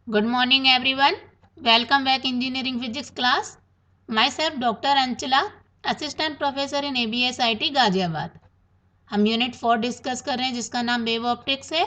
Good morning everyone. Welcome back engineering physics class. Myself Dr. Anchala, assistant professor in ABS IT Ghaziabad. हम unit 4 discuss कर रहे हैं जिसका नाम वेव ऑप्टिक्स है.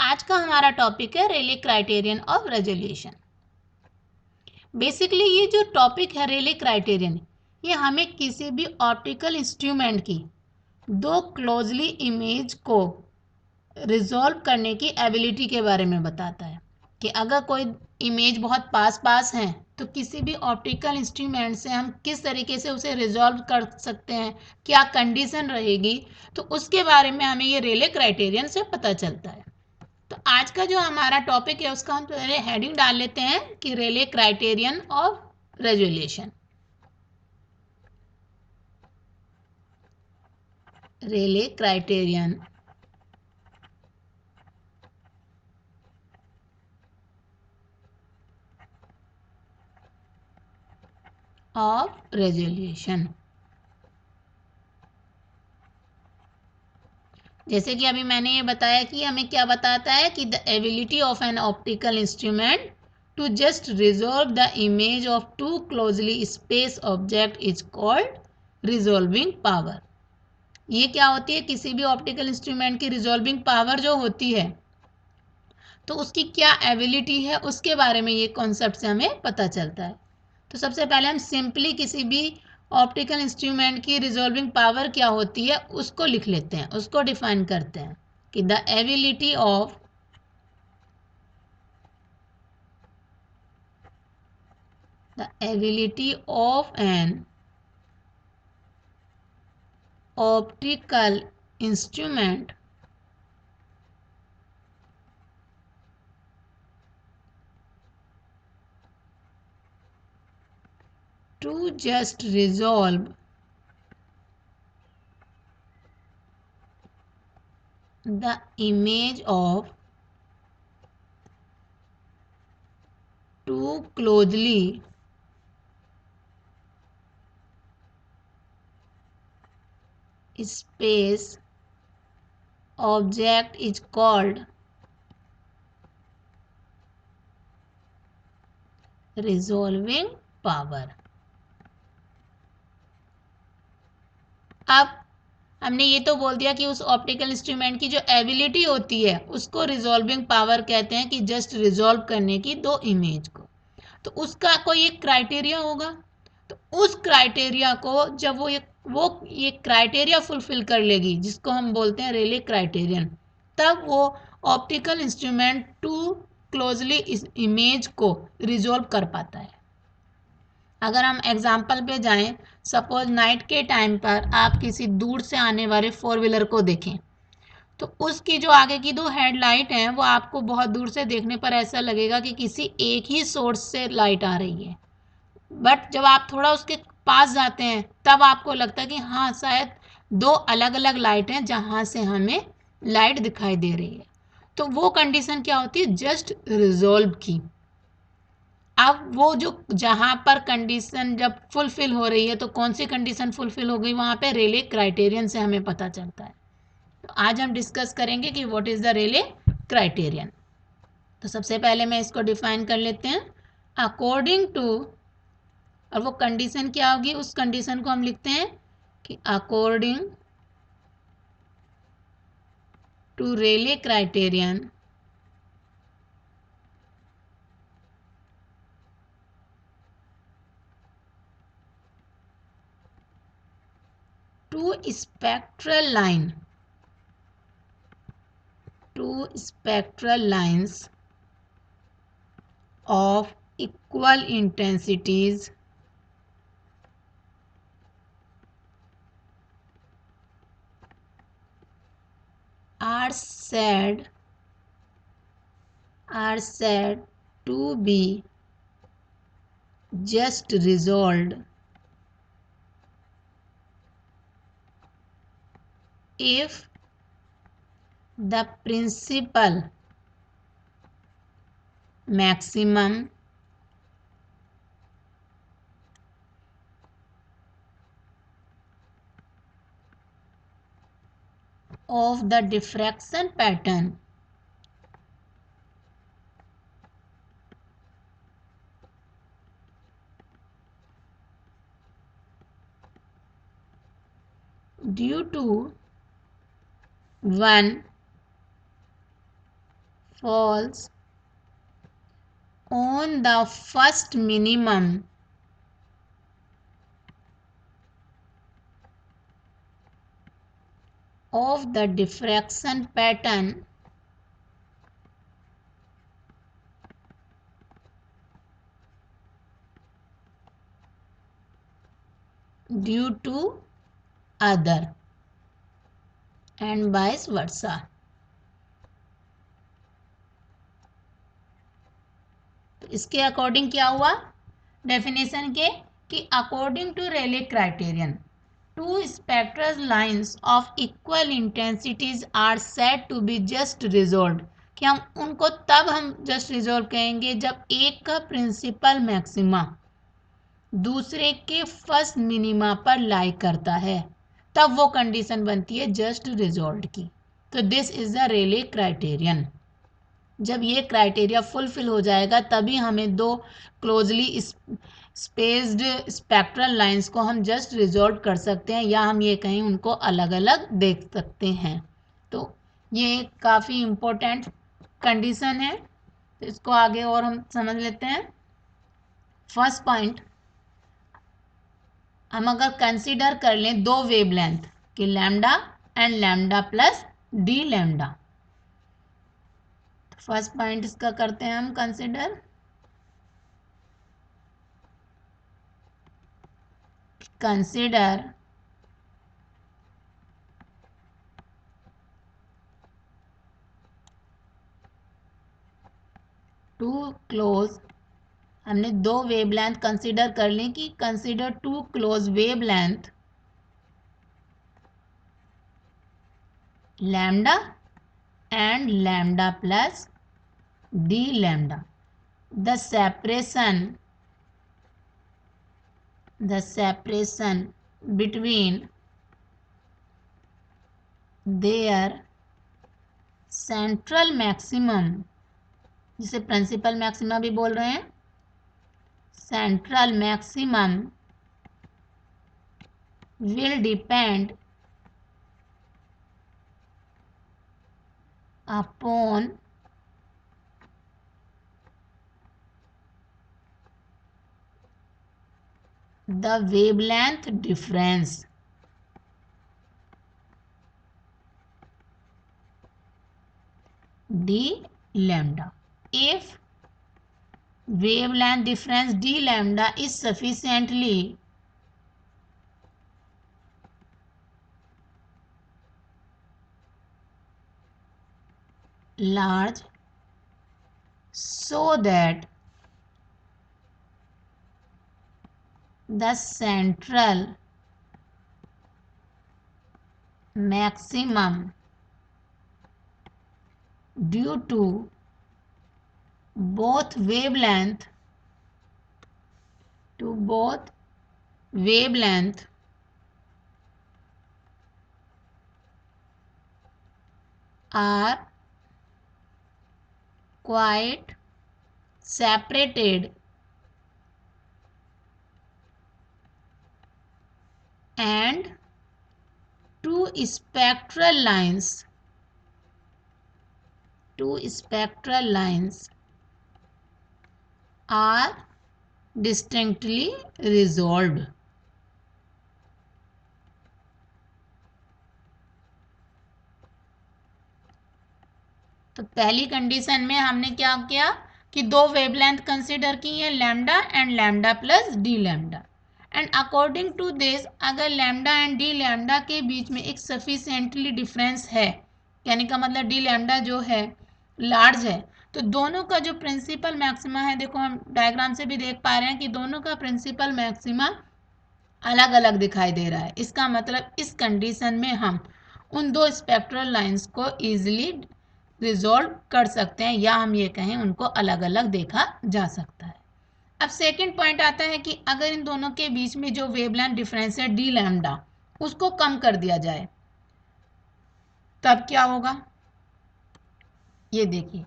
आज का हमारा टॉपिक है रेले क्राइटेरियन ऑफ रेजोल्यूशन. बेसिकली ये जो टॉपिक है रेले क्राइटेरियन, ये हमें किसी भी ऑप्टिकल इंस्ट्रूमेंट की दो क्लोजली इमेज को रिजॉल्व करने की एबिलिटी के बारे में बताता है कि अगर कोई इमेज बहुत पास पास है तो किसी भी ऑप्टिकल इंस्ट्रूमेंट से हम किस तरीके से उसे रिजॉल्व कर सकते हैं, क्या कंडीशन रहेगी, तो उसके बारे में हमें ये रेले क्राइटेरियन से पता चलता है. तो आज का जो हमारा टॉपिक है उसका हम पहले हेडिंग डाल लेते हैं कि Rayleigh criterion of resolution. Rayleigh criterion of resolution. जैसे कि अभी मैंने ये बताया कि हमें क्या बताता है कि the ability of an optical instrument to just resolve the image of two closely space object is called resolving power. ये क्या होती है, किसी भी ऑप्टिकल इंस्ट्रूमेंट की रिजॉल्विंग पावर जो होती है तो उसकी क्या एबिलिटी है उसके बारे में ये कॉन्सेप्ट से हमें पता चलता है. तो सबसे पहले हम सिंपली किसी भी ऑप्टिकल इंस्ट्रूमेंट की रिजॉल्विंग पावर क्या होती है उसको लिख लेते हैं, उसको डिफाइन करते हैं कि the ability of an optical instrument to just resolve the image of two closely spaced object is called resolving power. अब हमने ये तो बोल दिया कि उस ऑप्टिकल इंस्ट्रूमेंट की जो एबिलिटी होती है उसको रिजॉल्विंग पावर कहते हैं कि जस्ट रिजॉल्व करने की दो इमेज को. तो उसका कोई एक क्राइटेरिया होगा. तो उस क्राइटेरिया को जब वो ये क्राइटेरिया फुलफिल कर लेगी जिसको हम बोलते हैं रेले क्राइटेरियन, तब वो ऑप्टिकल इंस्ट्रूमेंट टू क्लोजली इस इमेज को रिजॉल्व कर पाता है. अगर हम एग्जाम्पल पे जाएं, सपोज नाइट के टाइम पर आप किसी दूर से आने वाले फोर व्हीलर को देखें तो उसकी जो आगे की दो हेडलाइट हैं वो आपको बहुत दूर से देखने पर ऐसा लगेगा कि किसी एक ही सोर्स से लाइट आ रही है. बट जब आप थोड़ा उसके पास जाते हैं तब आपको लगता है कि हाँ शायद दो अलग अलग लाइट हैं जहाँ से हमें लाइट दिखाई दे रही है. तो वो कंडीशन क्या होती है, जस्ट रिजॉल्व की. अब वो जो जहाँ पर कंडीशन जब फुलफिल हो रही है तो कौन सी कंडीशन फुलफिल हो गई वहाँ पे रेले क्राइटेरियन से हमें पता चलता है. तो आज हम डिस्कस करेंगे कि what is the Rayleigh criterion. तो सबसे पहले मैं इसको डिफाइन कर लेते हैं. अकॉर्डिंग टू, और वो कंडीशन क्या होगी, उस कंडीशन को हम लिखते हैं कि according to Rayleigh criterion two spectral line two spectral lines of equal intensities are said to be just resolved if the principal maximum of the diffraction pattern due to one falls on the first minimum of the diffraction pattern due to other and vice versa. तो इसके according क्या हुआ definition के कि according to Rayleigh criterion two spectral lines of equal intensities are said to be just resolve कि हम just resolve कहेंगे जब एक का प्रिंसिपल मैक्सिमा दूसरे के फर्स्ट मिनिमा पर लाई करता है तब वो कंडीशन बनती है जस्ट रिजॉल्व की. तो this is the Rayleigh criterion. जब ये क्राइटेरिया फुलफिल हो जाएगा तभी हमें दो क्लोजली स्पेस्ड स्पेक्ट्रल लाइंस को हम जस्ट रिजॉल्व कर सकते हैं या हम ये कहीं उनको अलग अलग देख सकते हैं. तो ये काफ़ी इम्पोर्टेंट कंडीशन है. तो इसको आगे और हम समझ लेते हैं. फर्स्ट पॉइंट, हम अगर कंसीडर कर लें दो वेवलेंथ कि lambda and lambda plus D lambda. First point इसका करते हैं हम कंसीडर. कंसीडर टू क्लोज, हमने दो वेवलेंथ कंसीडर कर ली कि consider two close wavelength lambda and lambda plus D lambda. The separation between their central maximum, जिसे प्रिंसिपल मैक्सिमा भी बोल रहे हैं, central maximum will depend upon the wavelength difference d lambda. If wavelength difference d lambda is sufficiently large so that the central maximum due to both wavelength are quite separated and two spectral lines are distinctly resolved. तो पहली condition में हमने क्या किया कि दो wavelength consider की है lambda and lambda plus D lambda. And according to this अगर लैम्डा एंड डी लैम्डा के बीच में एक सफिशिएंटली डिफरेंस है, यानी का मतलब डी लैम्डा जो है लार्ज है, तो दोनों का जो प्रिंसिपल मैक्सिमा है, देखो हम डायग्राम से भी देख पा रहे हैं कि दोनों का प्रिंसिपल मैक्सिमा अलग अलग दिखाई दे रहा है. इसका मतलब इस कंडीशन में हम उन दो स्पेक्ट्रल लाइंस को ईजिली रिजॉल्व कर सकते हैं या हम ये कहें उनको अलग अलग देखा जा सकता है. अब सेकंड पॉइंट आता है कि अगर इन दोनों के बीच में जो वेवलेंथ डिफरेंस है डी लैम्डा उसको कम कर दिया जाए तब क्या होगा. ये देखिए,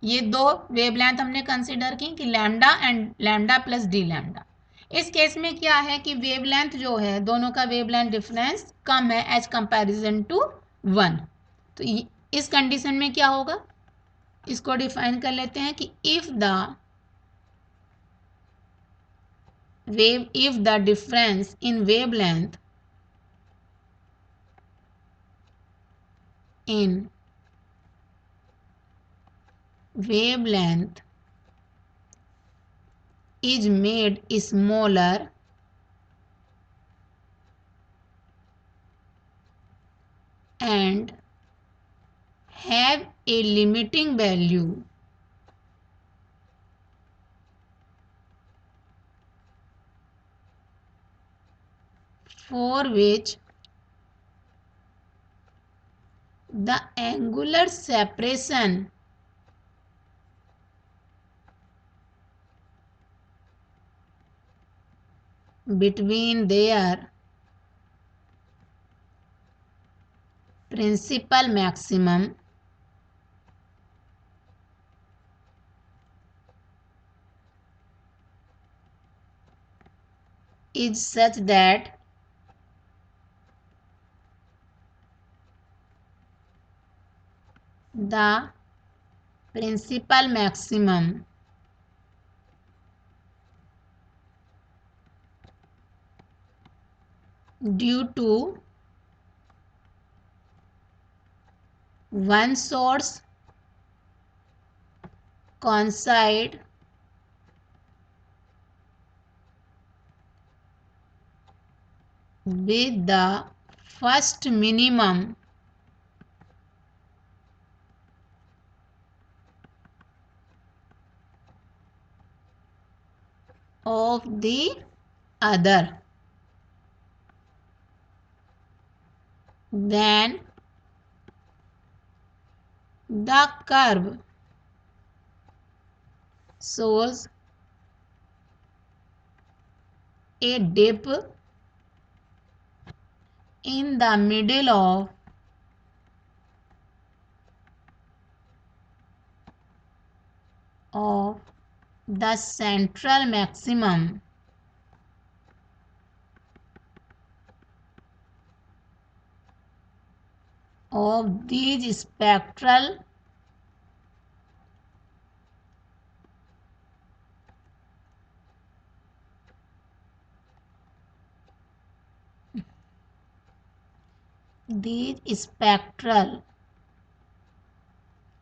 ये दो वेवलेंथ हमने कंसीडर की कि lambda and lambda plus D lambda. इस केस में क्या है कि वेवलेंथ जो है, दोनों का वेवलेंथ डिफरेंस कम है एज कंपैरिजन टू 1। तो इस कंडीशन में क्या होगा, इसको डिफाइन कर लेते हैं कि if the difference in wavelength is made smaller and have a limiting value for which the angular separation between their principal maximum is such that the principal maximum due to one source coincide with the first minimum of the other, then the curve shows a dip in the middle of the central maximum of these spectral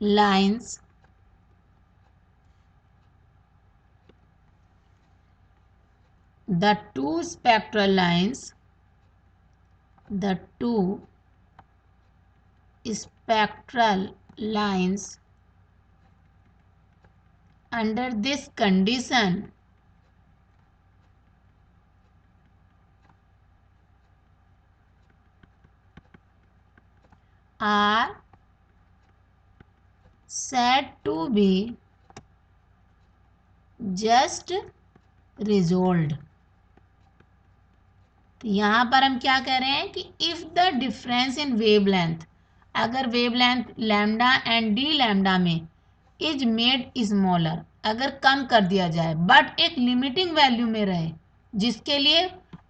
lines the two spectral lines under this condition are said to be just resolved। तो यहाँ पर हम क्या कह रहे हैं कि if the difference in wavelength, अगर wavelength lambda and D lambda में इज मेड स्मॉलर, अगर कम कर दिया जाए बट एक लिमिटिंग वैल्यू में रहे, जिसके लिए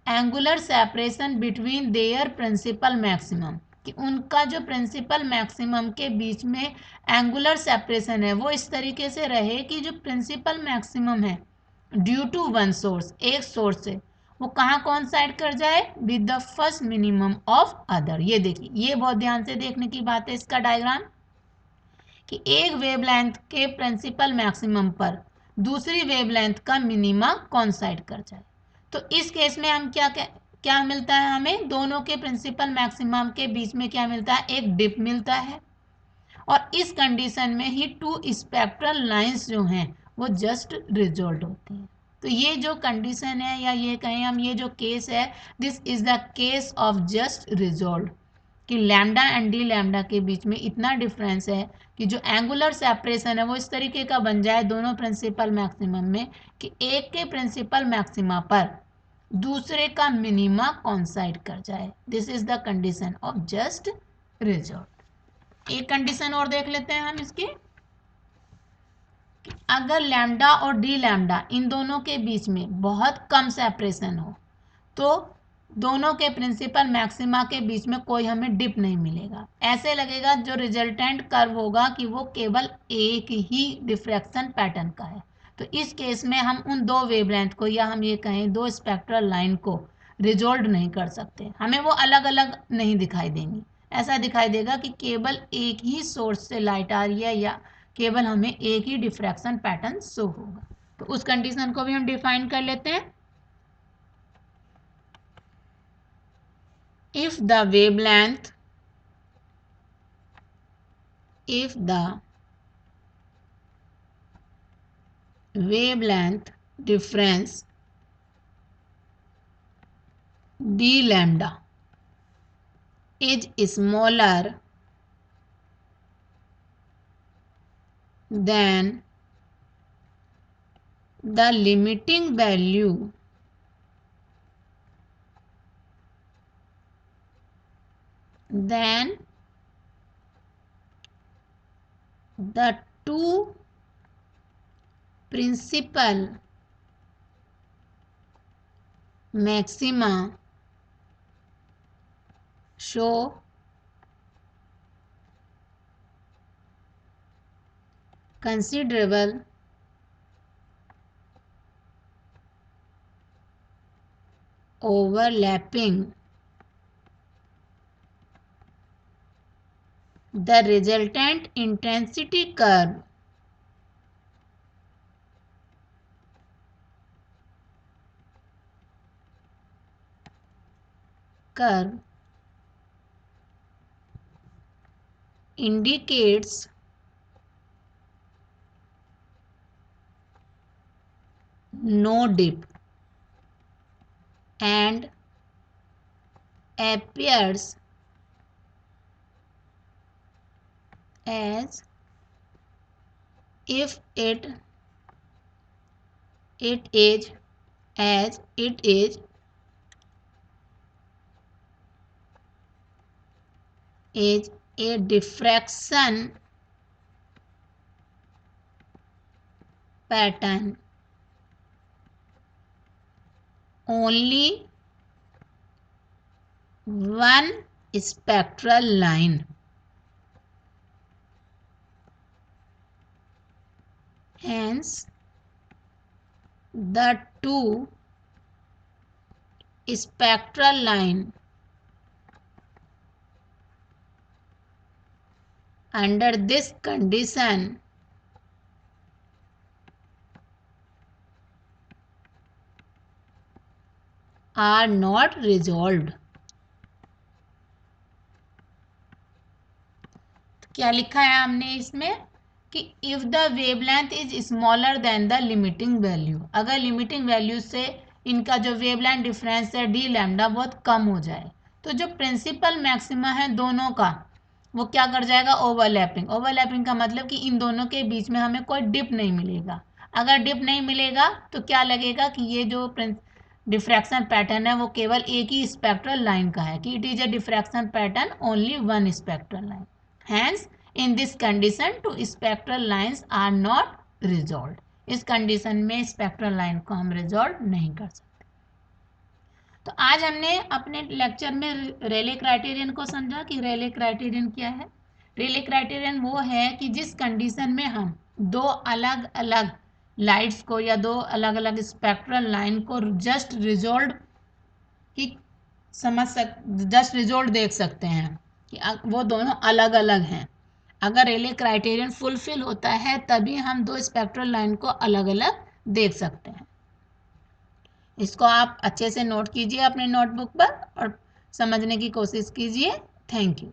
angular separation between their principal maximum, कि उनका जो प्रिंसिपल मैक्सिमम के बीच में एंगुलर सेपरेशन है वो इस तरीके से रहे कि जो प्रिंसिपल मैक्सिमम है ड्यू टू वन सोर्स, एक सोर्स से, वो कहाँ कॉन्साइड कर जाए with the first minimum of other. ये देखिए, ये बहुत ध्यान से देखने की बात है इसका डायग्राम, कि एक वेवलेंथ के प्रिंसिपल मैक्सिमम पर दूसरी वेवलेंथ का मिनिमा कॉन्साइड कर जाए। तो इस केस में हम क्या मिलता है, हमें दोनों के प्रिंसिपल मैक्सिमम के बीच में क्या मिलता है, एक डिप मिलता है। और इस कंडीशन में ही टू स्पेक्ट्रल लाइंस जो हैं वो जस्ट रिजॉल्व होती हैं। तो ये जो कंडीशन है, या ये कहें हम, ये जो केस है, this is the case of just resolve, कि लैम्डा एंड डी लैम्डा के बीच में इतना डिफरेंस है कि जो एंगुलर सेपरेशन है वो इस तरीके का बन जाए दोनों प्रिंसिपल मैक्सिमम में, कि एक के प्रिंसिपल मैक्सिमा पर दूसरे का मिनिमा कॉन्साइड कर जाए। This is the condition of just resolve. एक कंडीशन और देख लेते हैं हम इसकी, अगर लैम्डा और डी लैम्डा इन दोनों के बीच में बहुत कम सेपरेशन हो तो दोनों के प्रिंसिपल मैक्सिमा के बीच में कोई हमें डिप नहीं मिलेगा। ऐसे लगेगा जो रिजल्टेंट कर्व होगा कि वो केवल एक ही डिफ्रैक्शन पैटर्न का है। तो इस केस में हम उन दो वेवलेंथ को या हम ये कहें दो स्पेक्ट्रल लाइन को रिजोल्व नहीं कर सकते, हमें वो अलग अलग नहीं दिखाई देंगी। ऐसा दिखाई देगा कि केवल एक ही सोर्स से लाइट आ रही है या केवल हमें एक ही डिफ्रैक्शन पैटर्न शो होगा। तो उस कंडीशन को भी हम डिफाइन कर लेते हैं। if the wavelength difference d lambda is smaller than the limiting value then the two principal maxima show considerable overlapping. The resultant intensity curve indicates no dip and appears as if it is a diffraction pattern only one spectral line, hence the two spectral line under this condition are not resolved. क्या लिखा है हमने इसमें कि if the wavelength is smaller than the limiting value, अगर limiting value से इनका जो वेवलेंथ डिफरेंस है डी लैम्डा बहुत कम हो जाए तो जो प्रिंसिपल मैक्सिमा है दोनों का वो क्या कर जाएगा, ओवरलैपिंग। ओवरलैपिंग का मतलब कि इन दोनों के बीच में हमें कोई डिप नहीं मिलेगा। अगर डिप नहीं मिलेगा तो क्या लगेगा कि ये जो डिफ्रैक्शन पैटर्न है वो केवल एक ही स्पेक्ट्रल लाइन का है, कि it is a diffraction pattern only one spectral line. Hence, in this condition, two spectral lines are not resolved. इस कंडीशन में स्पेक्ट्रल लाइन को हम रिजॉल्व नहीं कर सकते। तो आज हमने अपने लेक्चर में रेले क्राइटेरियन को समझा कि रेले क्राइटेरियन क्या है। रेले क्राइटेरियन वो है कि जिस कंडीशन में हम दो अलग अलग लाइट्स को या दो अलग अलग स्पेक्ट्रल लाइन को जस्ट रिजॉल्व ही जस्ट रिजल्ट देख सकते हैं कि वो दोनों अलग अलग हैं। अगर रेले क्राइटेरियन फुलफिल होता है तभी हम दो स्पेक्ट्रल लाइन को अलग अलग देख सकते हैं। इसको आप अच्छे से नोट कीजिए अपने नोटबुक पर और समझने की कोशिश कीजिए। Thank you.